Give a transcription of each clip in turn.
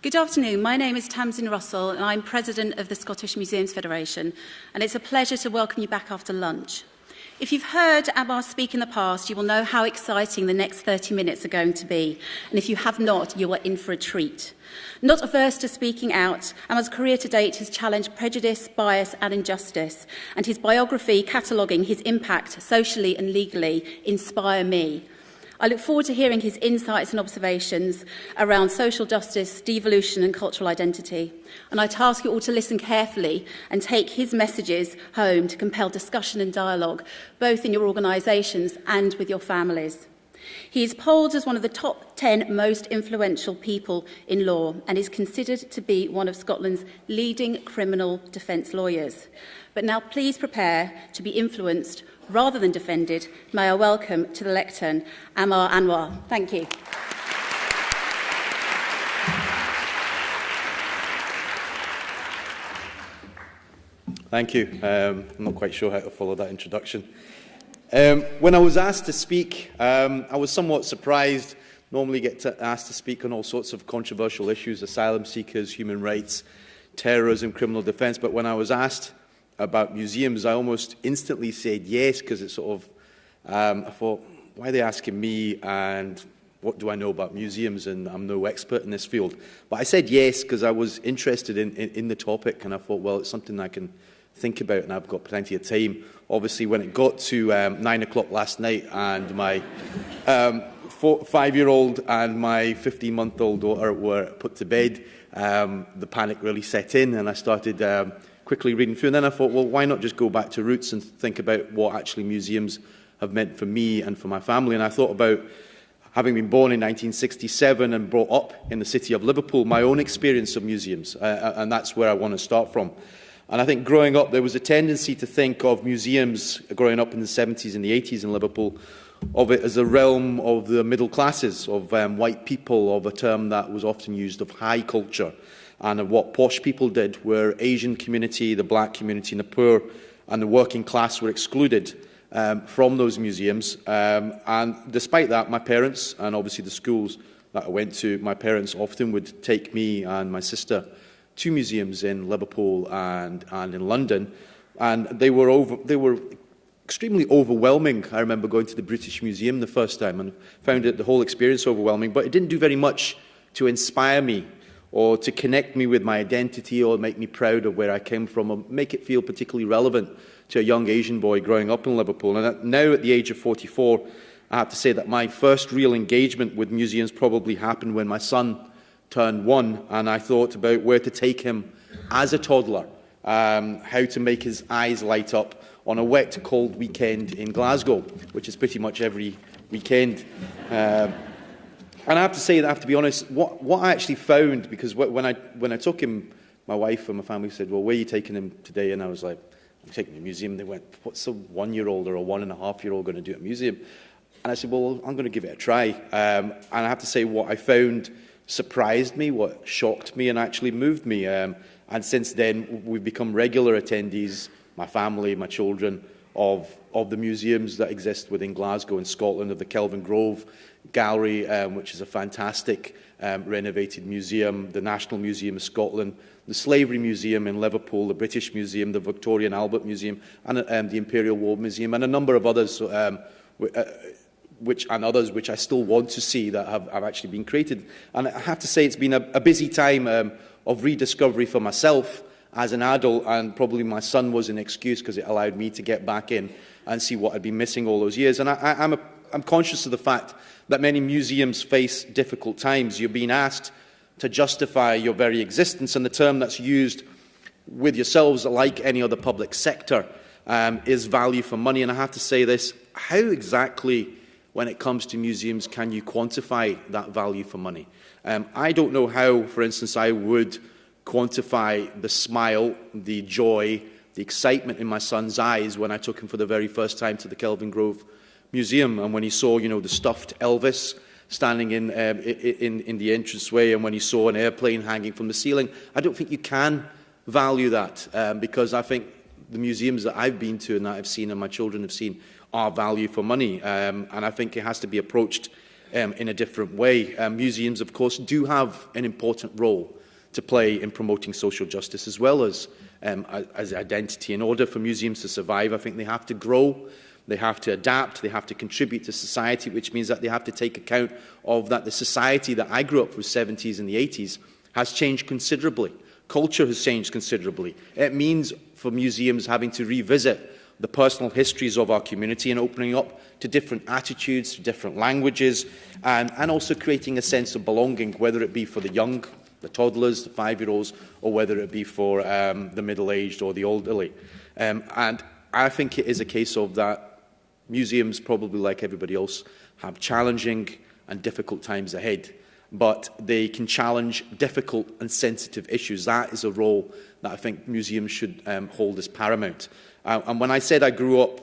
Good afternoon. My name is Tamsin Russell and I'm President of the Scottish Museums Federation, and it's a pleasure to welcome you back after lunch. If you've heard Aamer speak in the past, you will know how exciting the next 30 minutes are going to be, and if you have not, you are in for a treat. Not averse to speaking out, Aamer's career to date has challenged prejudice, bias and injustice, and his biography cataloguing his impact socially and legally inspire me. I look forward to hearing his insights and observations around social justice, devolution and cultural identity. And I task you all to listen carefully and take his messages home to compel discussion and dialogue, both in your organisations and with your families. He is polled as one of the top 10 most influential people in law and is considered to be one of Scotland's leading criminal defence lawyers. But now please prepare to be influenced rather than defended. May I welcome to the lectern Aamer Anwar. Thank you. Thank you. I'm not quite sure how to follow that introduction. When I was asked to speak, I was somewhat surprised. Normally get asked to speak on all sorts of controversial issues, asylum seekers, human rights, terrorism, criminal defence, but when I was asked about museums, I almost instantly said yes, because it's sort of, I thought, why are they asking me, and what do I know about museums, and I'm no expert in this field. But I said yes because I was interested in the topic, and I thought, well, it's something I can think about, and I've got plenty of time. Obviously, when it got to 9 o'clock last night, and my 5-year-old and my 15-month-old daughter were put to bed, the panic really set in, and I started quickly reading through, and then I thought, well, why not just go back to roots and think about what actually museums have meant for me and for my family. And I thought about, having been born in 1967 and brought up in the city of Liverpool, my own experience of museums, and that's where I want to start from. And I think growing up, there was a tendency to think of museums, growing up in the 70s and the 80s in Liverpool, of it as a realm of the middle classes, of white people, of a term that was often used of high culture, and of what posh people did, where Asian community, the black community and the poor and the working class were excluded from those museums. And despite that, my parents, and obviously the schools that I went to, my parents often would take me and my sister to museums in Liverpool and in London, and they were extremely overwhelming. I remember going to the British Museum the first time and found the whole experience overwhelming, but it didn't do very much to inspire me or to connect me with my identity or make me proud of where I came from or make it feel particularly relevant to a young Asian boy growing up in Liverpool. And now at the age of 44, I have to say that my first real engagement with museums probably happened when my son turned 1, and I thought about where to take him as a toddler, how to make his eyes light up on a wet, cold weekend in Glasgow, which is pretty much every weekend. And I have to say that, I have to be honest, what I actually found, because when I took him, my wife and my family said, well, where are you taking him today? And I was like, I'm taking him to a museum. They went, what's a 1-year-old or a 1.5-year-old going to do at a museum? And I said, well, I'm going to give it a try. And I have to say what I found surprised me, what shocked me and actually moved me. And since then, we've become regular attendees, my family, my children, of the museums that exist within Glasgow and Scotland, of the Kelvin Grove Gallery, which is a fantastic renovated museum, the National Museum of Scotland, the Slavery Museum in Liverpool, the British Museum, the Victoria and Albert Museum, and the Imperial War Museum, and a number of others, which I still want to see that have actually been created. And I have to say it's been a busy time of rediscovery for myself as an adult, and probably my son was an excuse because it allowed me to get back in and see what I'd been missing all those years. And I'm conscious of the fact that many museums face difficult times. You're being asked to justify your very existence, and the term that's used with yourselves, like any other public sector, is value for money. And I have to say this, how exactly, when it comes to museums, can you quantify that value for money? I don't know how, for instance, I would quantify the smile, the joy, the excitement in my son's eyes when I took him for the very first time to the Kelvin Grove Museum, and when he saw, the stuffed Elvis standing in the entranceway, and when he saw an airplane hanging from the ceiling. I don't think you can value that, because I think the museums that I've been to and that I've seen and my children have seen are value for money, and I think it has to be approached in a different way. Museums, of course, do have an important role to play in promoting social justice as well as identity. In order for museums to survive, I think they have to grow, they have to adapt, they have to contribute to society, which means that they have to take account of that the society that I grew up with, 70s and the 80s, has changed considerably. Culture has changed considerably. It means for museums having to revisit the personal histories of our community and opening up to different attitudes, to different languages, and also creating a sense of belonging, whether it be for the young, the toddlers, the 5-year-olds, or whether it be for the middle-aged or the elderly. And I think it is a case of that museums, probably like everybody else, have challenging and difficult times ahead, but they can challenge difficult and sensitive issues. That is a role that I think museums should hold as paramount. And when I said I grew up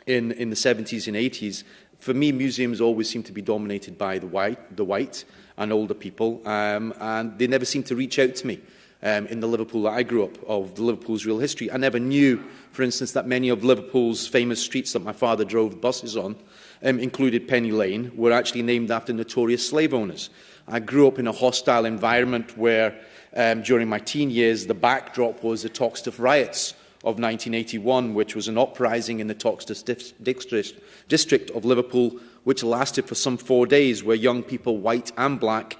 in the 70s and 80s, for me, museums always seem to be dominated by the white and older people, and they never seemed to reach out to me. In the Liverpool that I grew up, of Liverpool's real history. I never knew, for instance, that many of Liverpool's famous streets that my father drove buses on, included Penny Lane, were actually named after notorious slave owners. I grew up in a hostile environment where, during my teen years, the backdrop was the Toxteth riots of 1981, which was an uprising in the Toxteth district of Liverpool, which lasted for some 4 days, where young people, white and black,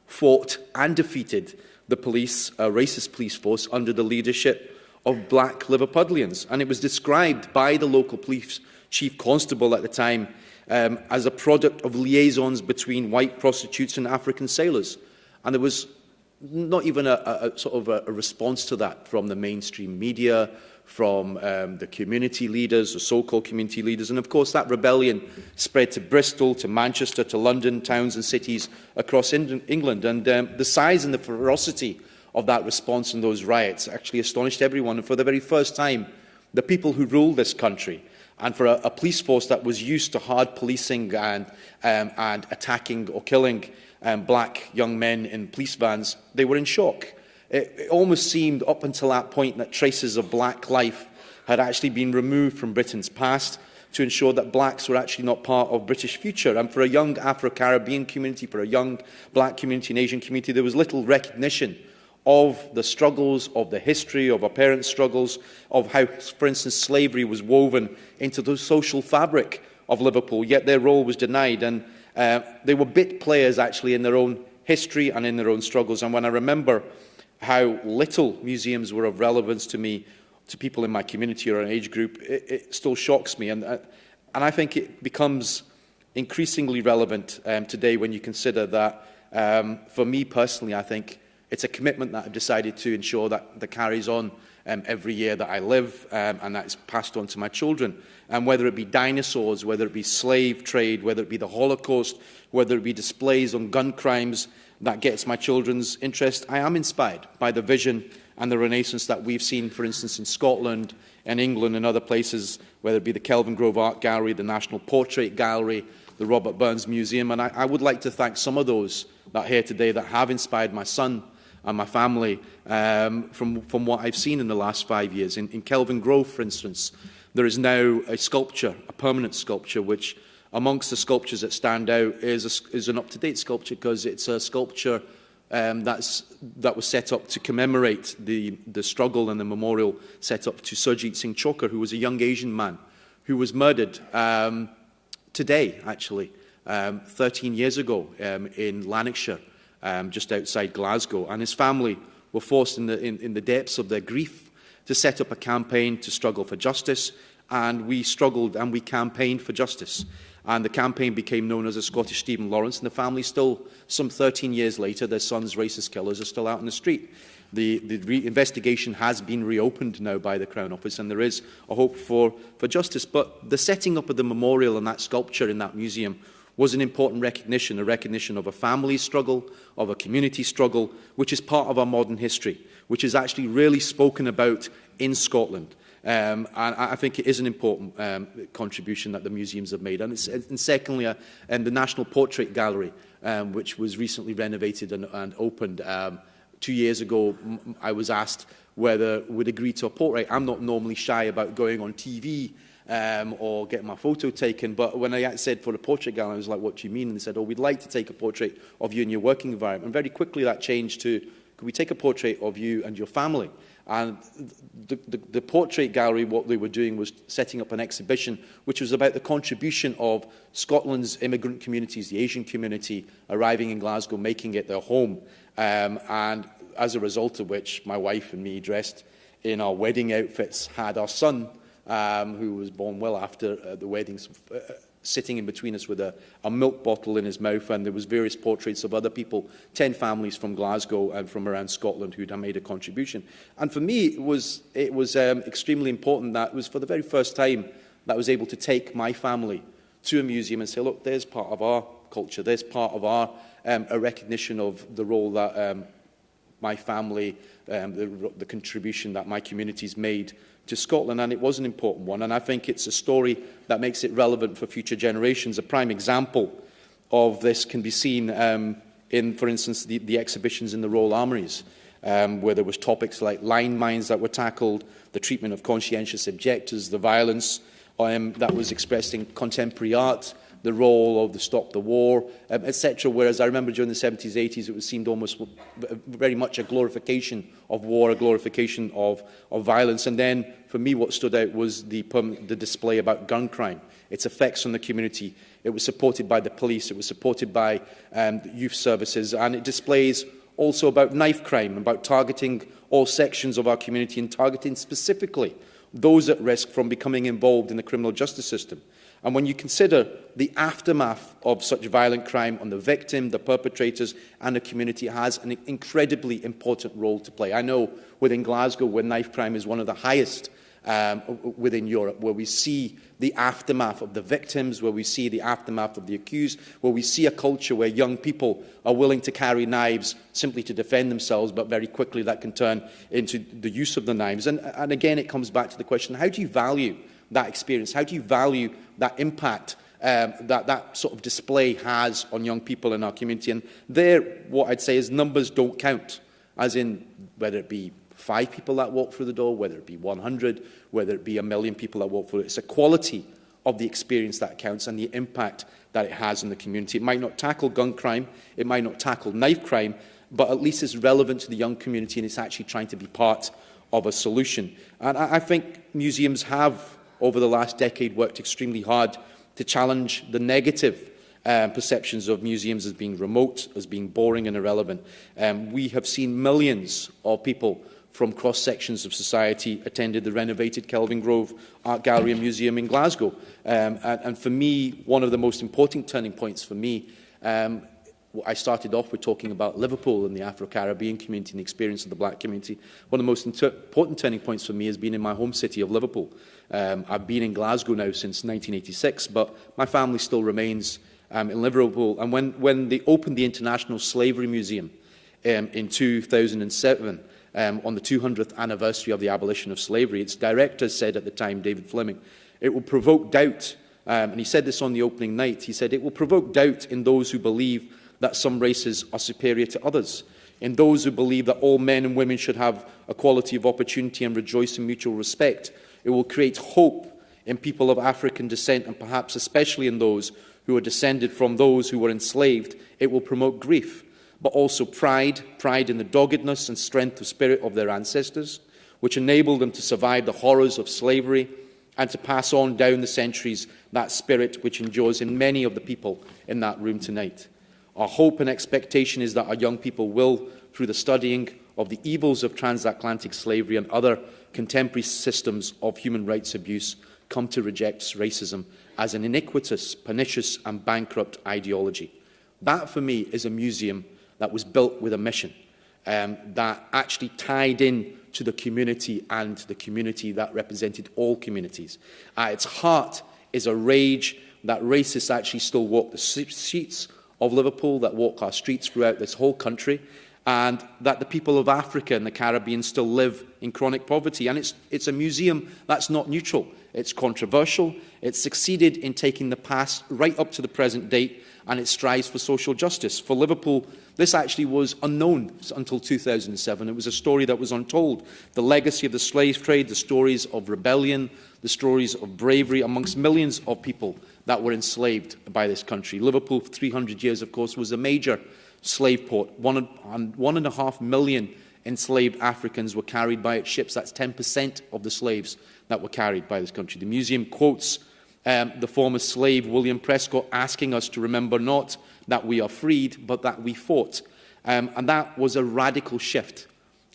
fought and defeated the police, a racist police force, under the leadership of black Liverpudlians. And it was described by the local police chief constable at the time as a product of liaisons between white prostitutes and African sailors. And there was not even a response to that from the mainstream media, from the community leaders, the so-called community leaders. And of course that rebellion spread to Bristol, to Manchester, to London, towns and cities across England. And the size and the ferocity of that response and those riots actually astonished everyone. And for the very first time, the people who ruled this country, and for a police force that was used to hard policing and attacking or killing black young men in police vans, they were in shock. It almost seemed up until that point that traces of black life had actually been removed from Britain's past to ensure that blacks were actually not part of British future. And for a young Afro-Caribbean community, for a young black community and Asian community, there was little recognition of the struggles, of the history, of our parents' struggles, of how, for instance, slavery was woven into the social fabric of Liverpool, yet their role was denied. And they were bit players, actually, in their own history and in their own struggles. And when I remember how little museums were of relevance to me, to people in my community or an age group, it still shocks me. And I think it becomes increasingly relevant today when you consider that, for me personally, I think it's a commitment that I've decided to ensure that carries on every year that I live, and that is passed on to my children. And whether it be dinosaurs, whether it be slave trade, whether it be the Holocaust, whether it be displays on gun crimes, that gets my children's interest. I am inspired by the vision and the renaissance that we've seen, for instance, in Scotland and England and other places, whether it be the Kelvin Grove Art Gallery, the National Portrait Gallery, the Robert Burns Museum. And I would like to thank some of those that are here today that have inspired my son and my family from what I've seen in the last 5 years. In Kelvin Grove, for instance, there is now a sculpture, a permanent sculpture, which amongst the sculptures that stand out is an up-to-date sculpture, because it's a sculpture that was set up to commemorate the struggle and the memorial set up to Surjit Singh Chokar, who was a young Asian man who was murdered today, actually, 13 years ago in Lanarkshire, just outside Glasgow. And his family were forced in the depths of their grief to set up a campaign to struggle for justice. And we struggled and we campaigned for justice. And the campaign became known as the Scottish Stephen Lawrence, and the family still, some 13 years later, their son's racist killers are still out in the street. The investigation has been reopened now by the Crown Office, and there is a hope for justice. But the setting up of the memorial and that sculpture in that museum was an important recognition, a recognition of a family struggle, of a community struggle, which is part of our modern history, which is actually really spoken about in Scotland. And I think it is an important contribution that the museums have made. And secondly, the National Portrait Gallery, which was recently renovated and opened 2 years ago. I was asked whether we'd agree to a portrait. I'm not normally shy about going on TV or getting my photo taken. But when I said for a portrait gallery, I was like, what do you mean? And they said, oh, we'd like to take a portrait of you in your working environment. And very quickly that changed to, could we take a portrait of you and your family? And the portrait gallery, what they were doing was setting up an exhibition which was about the contribution of Scotland's immigrant communities, the Asian community, arriving in Glasgow, making it their home. And as a result of which, my wife and me, dressed in our wedding outfits, had our son, who was born well after the wedding, sitting in between us with a milk bottle in his mouth, and there was various portraits of other people, 10 families from Glasgow and from around Scotland who'd made a contribution. And for me, it was extremely important that it was for the very first time that I was able to take my family to a museum and say, look, there's part of our culture, there's part of our a recognition of the role that my family, the contribution that my community's made to Scotland, and it was an important one. And I think it's a story that makes it relevant for future generations. A prime example of this can be seen in, for instance, the exhibitions in the Royal Armouries, where there was topics like landmines that were tackled, the treatment of conscientious objectors, the violence that was expressed in contemporary art, the role of the Stop the War, etc. Whereas I remember during the 70s, 80s, it was seemed almost very much a glorification of war, a glorification of violence. And then, for me, what stood out was the display about gun crime, its effects on the community. It was supported by the police, it was supported by youth services, and it displays also about knife crime, about targeting all sections of our community and targeting specifically those at risk from becoming involved in the criminal justice system. And when you consider the aftermath of such violent crime on the victim, the perpetrators and the community, it has an incredibly important role to play. I know within Glasgow, where knife crime is one of the highest within Europe, where we see the aftermath of the victims, where we see the aftermath of the accused, where we see a culture where young people are willing to carry knives simply to defend themselves, but very quickly that can turn into the use of the knives. And again, it comes back to the question, how do you value that experience? How do you value that impact that sort of display has on young people in our community? And there, what I'd say is numbers don't count, as in whether it be 5 people that walk through the door, whether it be 100, whether it be 1 million people that walk through it. It's the quality of the experience that counts and the impact that it has in the community. It might not tackle gun crime, it might not tackle knife crime, but at least it's relevant to the young community and it's actually trying to be part of a solution. And I think museums have, over the last decade, worked extremely hard to challenge the negative perceptions of museums as being remote, as being boring and irrelevant. We have seen millions of people from cross-sections of society attended the renovated Kelvin Grove Art Gallery and Museum in Glasgow. And for me, one of the most important turning points for me, I started off with talking about Liverpool and the Afro-Caribbean community and the experience of the black community. One of the most important turning points for me has been in my home city of Liverpool. I've been in Glasgow now since 1986, but my family still remains in Liverpool. And when they opened the International Slavery Museum in 2007, on the 200th anniversary of the abolition of slavery, its director said at the time, David Fleming, it will provoke doubt, and he said this on the opening night, he said, it will provoke doubt in those who believe that some races are superior to others, in those who believe that all men and women should have equality of opportunity and rejoice in mutual respect. It will create hope in people of African descent, and perhaps especially in those who are descended from those who were enslaved. It will promote grief, but also pride in the doggedness and strength of spirit of their ancestors, which enabled them to survive the horrors of slavery and to pass on down the centuries that spirit which endures in many of the people in that room tonight. Our hope and expectation is that our young people will, through the studying of the evils of transatlantic slavery and other contemporary systems of human rights abuse, come to reject racism as an iniquitous, pernicious and bankrupt ideology. That, for me, is a museum that was built with a mission, that actually tied in to the community and the community that represented all communities. At its heart is a rage that racists actually still walk the streets of Liverpool, that walk our streets throughout this whole country, and that the people of Africa and the Caribbean still live in chronic poverty. And it's a museum that's not neutral. It's controversial. It's succeeded in taking the past right up to the present date and it strives for social justice. For Liverpool, this actually was unknown until 2007. It was a story that was untold. The legacy of the slave trade, the stories of rebellion, the stories of bravery amongst millions of people that were enslaved by this country. Liverpool, for 300 years, of course, was a major slave port. 1.5 million enslaved Africans were carried by its ships. That's 10% of the slaves that were carried by this country. The museum quotes the former slave William Prescott asking us to remember not that we are freed, but that we fought. And that was a radical shift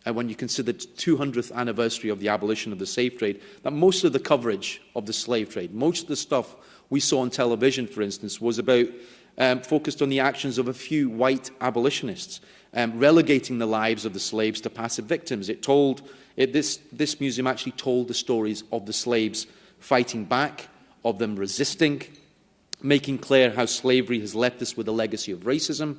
when you consider the 200th anniversary of the abolition of the slave trade, that most of the coverage of the slave trade, most of the stuff we saw on television, for instance, was about focused on the actions of a few white abolitionists, relegating the lives of the slaves to passive victims. This museum actually told the stories of the slaves fighting back, of them resisting, making clear how slavery has left us with a legacy of racism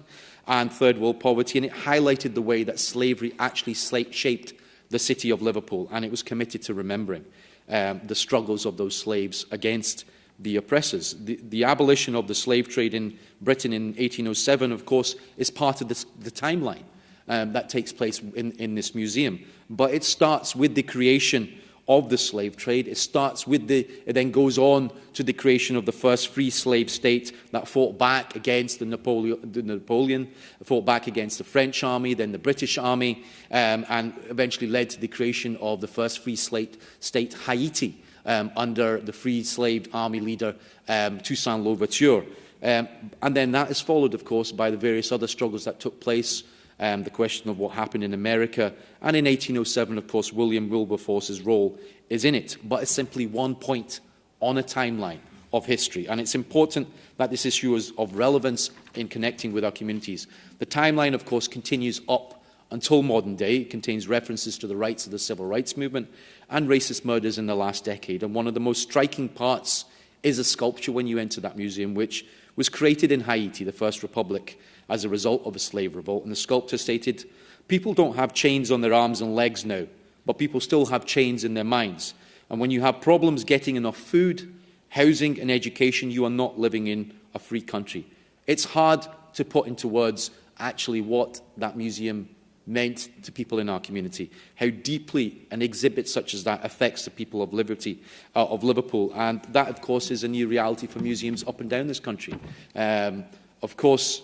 and third world poverty, and it highlighted the way that slavery actually shaped the city of Liverpool, and it was committed to remembering the struggles of those slaves against the oppressors. The abolition of the slave trade in Britain in 1807, of course, is part of the timeline that takes place in this museum. But it starts with the creation of the slave trade. It then goes on to the creation of the first free slave state that fought back against Napoleon, fought back against the French army, then the British army, and eventually led to the creation of the first free state Haiti, under the free slave army leader Toussaint Louverture. And then that is followed, of course, by the various other struggles that took place, the question of what happened in America. And in 1807, of course, William Wilberforce's role is in it. But it's simply one point on a timeline of history. And it's important that this issue is of relevance in connecting with our communities. The timeline, of course, continues up until modern day. It contains references to the rights of the civil rights movement and racist murders in the last decade. And one of the most striking parts is a sculpture when you enter that museum, which was created in Haiti, the first republic, as a result of a slave revolt. And the sculptor stated, "People don't have chains on their arms and legs now, but people still have chains in their minds. And when you have problems getting enough food, housing and education, you are not living in a free country." It's hard to put into words actually what that museum meant to people in our community, how deeply an exhibit such as that affects the people of Liverpool. And that, of course, is a new reality for museums up and down this country. Of course,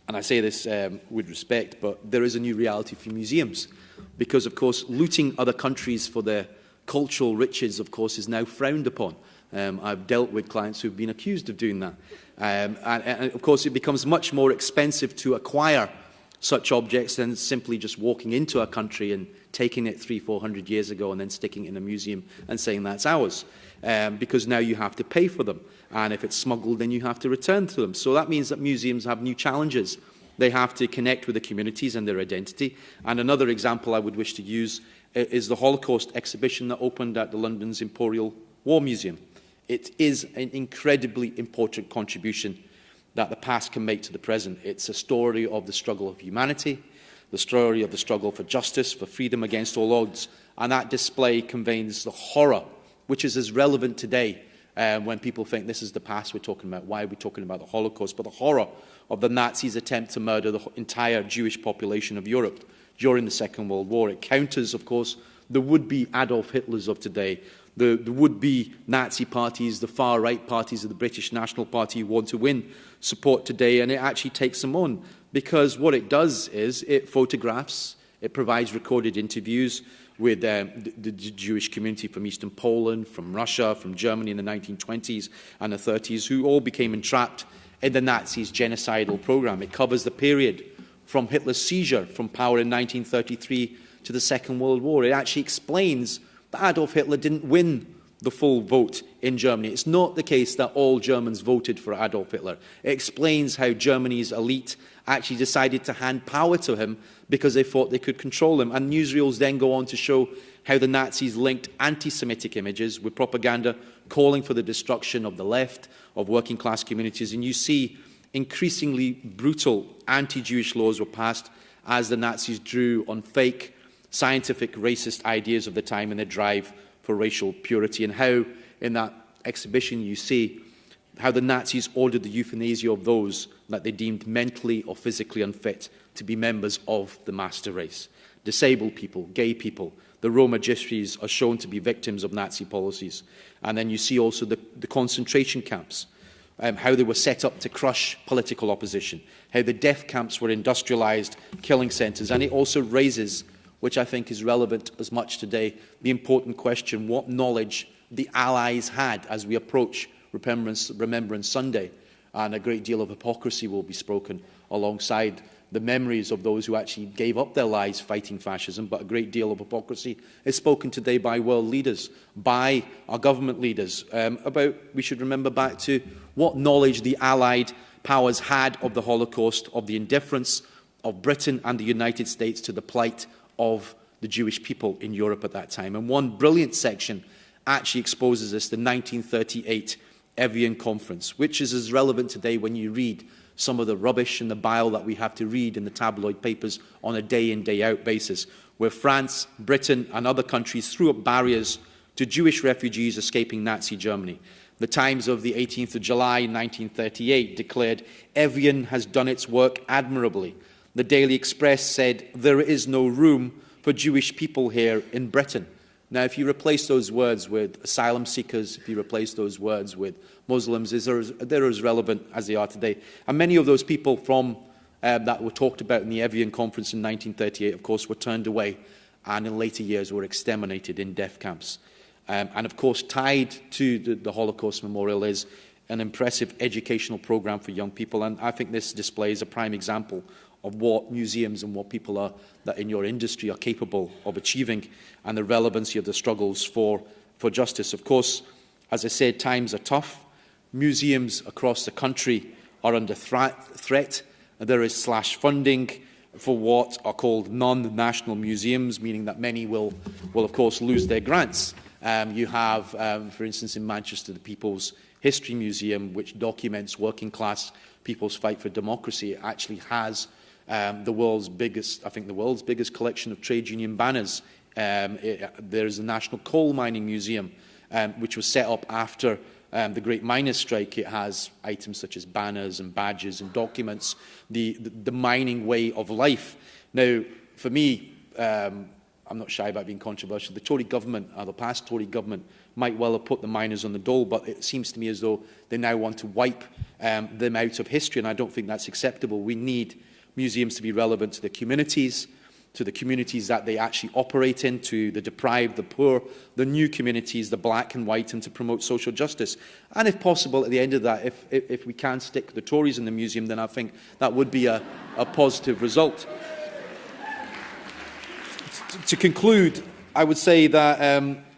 and I say this with respect, but there is a new reality for museums because, of course, looting other countries for their cultural riches, of course, is now frowned upon. I've dealt with clients who've been accused of doing that. And, of course, it becomes much more expensive to acquire such objects than simply just walking into a country and taking it 300-400 years ago and then sticking it in a museum and saying that's ours. Because now you have to pay for them. And if it's smuggled, then you have to return to them. So that means that museums have new challenges. They have to connect with the communities and their identity. And another example I would wish to use is the Holocaust exhibition that opened at the London's Imperial War Museum. It is an incredibly important contribution that the past can make to the present. It's a story of the struggle of humanity, the story of the struggle for justice, for freedom against all odds. And that display conveys the horror, which is as relevant today when people think this is the past we're talking about. Why are we talking about the Holocaust? But the horror of the Nazis' attempt to murder the entire Jewish population of Europe during the Second World War. It counters, of course, the would-be Adolf Hitlers of today, the would-be Nazi parties, the far-right parties of the British National Party who want to win support today, and it actually takes them on. Because what it does is it photographs, it provides recorded interviews with the Jewish community from Eastern Poland, from Russia, from Germany in the 1920s and the 30s, who all became entrapped in the Nazis' genocidal program. It covers the period from Hitler's seizure from power in 1933 to the Second World War. It actually explains that Adolf Hitler didn't win the full vote in Germany. It's not the case that all Germans voted for Adolf Hitler. It explains how Germany's elite actually decided to hand power to him because they thought they could control him. And newsreels then go on to show how the Nazis linked anti-Semitic images with propaganda calling for the destruction of the left, of working-class communities. And you see increasingly brutal anti-Jewish laws were passed as the Nazis drew on fake, scientific, racist ideas of the time in their drive for racial purity. And how, in that exhibition, you see how the Nazis ordered the euthanasia of those that they deemed mentally or physically unfit to be members of the master race. Disabled people, gay people, the Roma gypsies are shown to be victims of Nazi policies. And then you see also the concentration camps, how they were set up to crush political opposition, how the death camps were industrialized killing centres. And it also raises, which I think is relevant as much today, the important question, what knowledge the Allies had as we approach Remembrance Sunday. And a great deal of hypocrisy will be spoken alongside the memories of those who actually gave up their lives fighting fascism, but a great deal of hypocrisy is spoken today by world leaders, by our government leaders, about we should remember back to what knowledge the Allied powers had of the Holocaust, of the indifference of Britain and the United States to the plight of the Jewish people in Europe at that time. And one brilliant section actually exposes this, the 1938 Evian Conference, which is as relevant today when you read some of the rubbish and the bile that we have to read in the tabloid papers on a day-in, day-out basis, where France, Britain and other countries threw up barriers to Jewish refugees escaping Nazi Germany. The Times of the 18th of July 1938 declared, "Evian has done its work admirably." The Daily Express said, "There is no room for Jewish people here in Britain." Now, if you replace those words with asylum seekers, if you replace those words with Muslims, they're as relevant as they are today. And many of those people from that were talked about in the Evian Conference in 1938, of course, were turned away and in later years were exterminated in death camps. And of course, tied to the Holocaust Memorial is an impressive educational program for young people. And I think this displays a prime example of what museums and what people that in your industry are capable of achieving, and the relevancy of the struggles for justice. Of course, as I said, times are tough. Museums across the country are under threat. There is slash funding for what are called non-national museums, meaning that many will of course lose their grants. You have, for instance, in Manchester, the People's History Museum, which documents working class people's fight for democracy. It actually has the world's biggest collection of trade union banners. There is the National Coal Mining Museum, which was set up after the Great Miners' Strike. It has items such as banners and badges and documents the mining way of life. Now, for me, I'm not shy about being controversial. The Tory government, the past Tory government, might well have put the miners on the dole, but it seems to me as though they now want to wipe them out of history, and I don't think that's acceptable. We need museums to be relevant to the communities that they actually operate in, to the deprived, the poor, the new communities, the black and white, and to promote social justice. And if possible, at the end of that, if we can stick the Tories in the museum, then I think that would be a positive result. To conclude, I would say that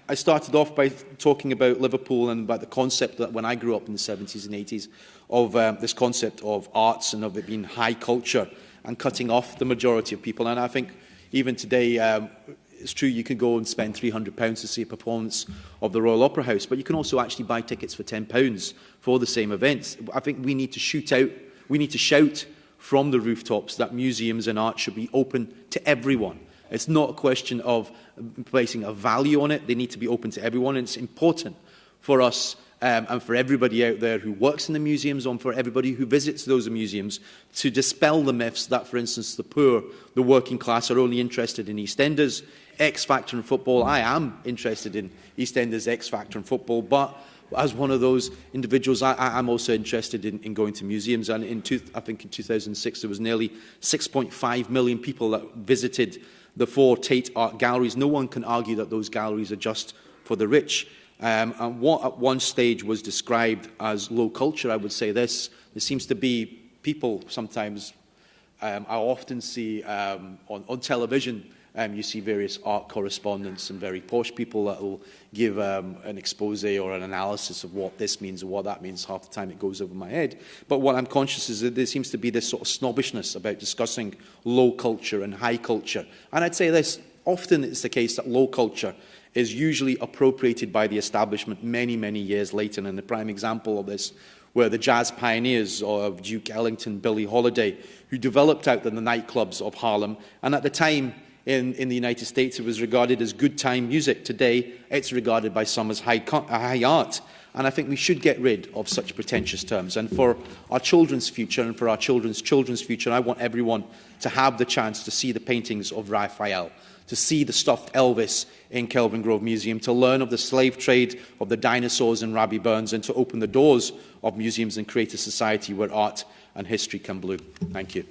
I started off by talking about Liverpool and about the concept that when I grew up in the 70s and 80s of this concept of arts and of it being high culture and cutting off the majority of people. And I think even today, it's true you can go and spend £300 to see a performance of the Royal Opera House, but you can also actually buy tickets for £10 for the same events. I think we need to shout from the rooftops that museums and art should be open to everyone. It's not a question of placing a value on it. They need to be open to everyone. And it's important for us and for everybody out there who works in the museums and for everybody who visits those museums to dispel the myths that, for instance, the poor, the working class are only interested in EastEnders, X Factor and football. I am interested in EastEnders, X Factor and football, but as one of those individuals, I'm also interested in going to museums. And I think in 2006, there was nearly 6.5 million people that visited the 4 Tate Art galleries. No one can argue that those galleries are just for the rich. And what at one stage was described as low culture, I would say this. There seems to be people sometimes, I often see on television, you see various art correspondents and very posh people that will give an expose or an analysis of what this means or what that means. Half the time it goes over my head. But what I'm conscious is that there seems to be this sort of snobbishness about discussing low culture and high culture. And I'd say this, often it's the case that low culture is usually appropriated by the establishment many, many years later. And the prime example of this were the jazz pioneers of Duke Ellington, Billie Holiday, who developed out in the nightclubs of Harlem. And at the time, in the United States, it was regarded as good time music. Today, it's regarded by some as high art. And I think we should get rid of such pretentious terms. And for our children's future and for our children's future, I want everyone to have the chance to see the paintings of Raphael, to see the stuffed Elvis in Kelvin Grove Museum, to learn of the slave trade, of the dinosaurs in Rabbie Burns, and to open the doors of museums and create a society where art and history can bloom. Thank you.